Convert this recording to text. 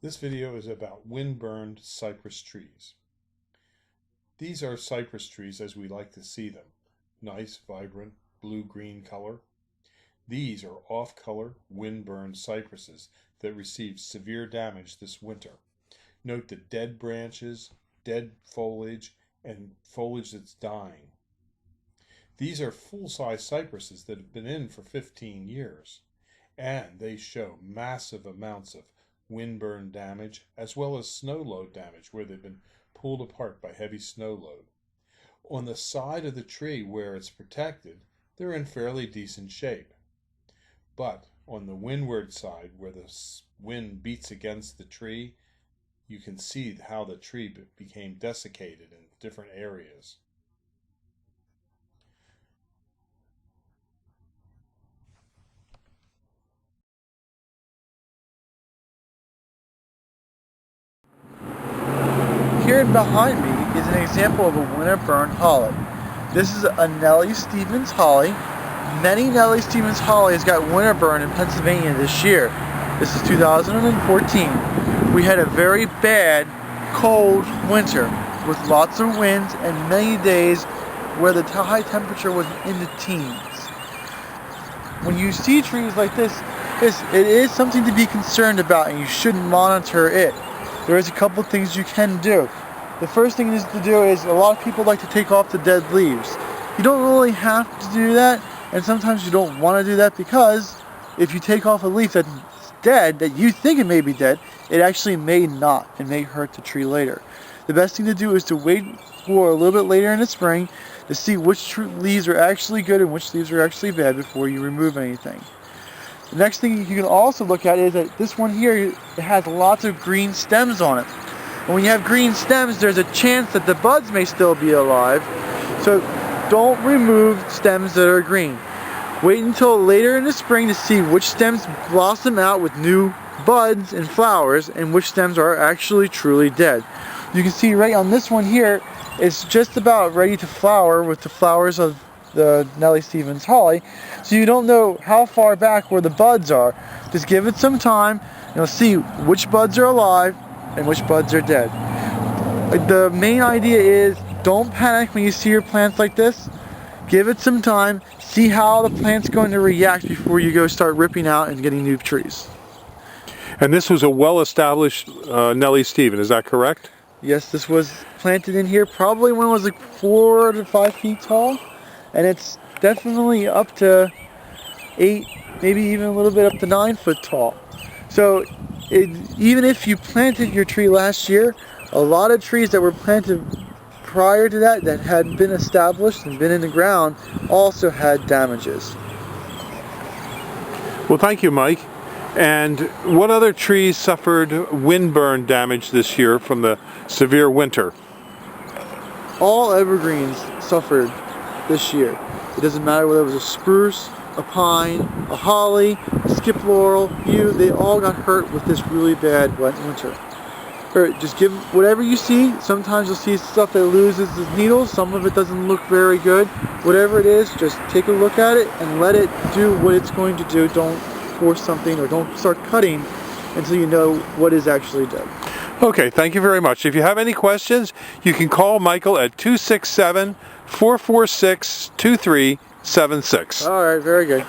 This video is about wind-burned cypress trees. These are cypress trees as we like to see them. Nice, vibrant, blue-green color. These are off-color, wind-burned cypresses that received severe damage this winter. Note the dead branches, dead foliage, and foliage that's dying. These are full-size cypresses that have been in for 15 years, and they show massive amounts of wind-burn damage as well as snow load damage where they've been pulled apart by heavy snow load. On the side of the tree where it's protected, they're in fairly decent shape. But on the windward side where the wind beats against the tree, you can see how the tree became desiccated in different areas. Here behind me is an example of a winter-burned holly. This is a Nellie Stevens holly. Many Nellie Stevens hollies got winter burn in Pennsylvania this year. This is 2014. We had a very bad, cold winter with lots of winds and many days where the high temperature was in the teens. When you see trees like this, it is something to be concerned about, and you should monitor it. There is a couple things you can do. The first thing to do is a lot of people like to take off the dead leaves. You don't really have to do that, and sometimes you don't want to do that because if you take off a leaf that's dead, that you think it may be dead, it actually may not and may hurt the tree later. The best thing to do is to wait for a little bit later in the spring to see which leaves are actually good and which leaves are actually bad before you remove anything. The next thing you can also look at is that this one here, it has lots of green stems on it. And when you have green stems, there's a chance that the buds may still be alive. So don't remove stems that are green. Wait until later in the spring to see which stems blossom out with new buds and flowers and which stems are actually truly dead. You can see right on this one here, it's just about ready to flower with the flowers of the Nellie Stevens holly, so you don't know how far back where the buds are. Just give it some time and you'll see which buds are alive and which buds are dead. The main idea is don't panic when you see your plants like this. Give it some time, see how the plant's going to react before you go start ripping out and getting new trees. And this was a well-established Nellie Stevens, is that correct? Yes, this was planted in here probably when it was like 4 to 5 feet tall. And it's definitely up to 8, maybe even a little bit up to 9 foot tall. So even if you planted your tree last year, a lot of trees that were planted prior to that had been established and been in the ground also had damages. Well, thank you, Mike. And what other trees suffered windburn damage this year from the severe winter? All evergreens suffered this year. It doesn't matter whether it was a spruce, a pine, a holly, a skip laurel, yew, they all got hurt with this really bad wet winter. Just give whatever you see. Sometimes you'll see stuff that loses its needles, some of it doesn't look very good. Whatever it is, just take a look at it and let it do what it's going to do. Don't force something or don't start cutting until you know what is actually dead. Okay, thank you very much. If you have any questions, you can call Michael at 267-446-2376. All right, very good.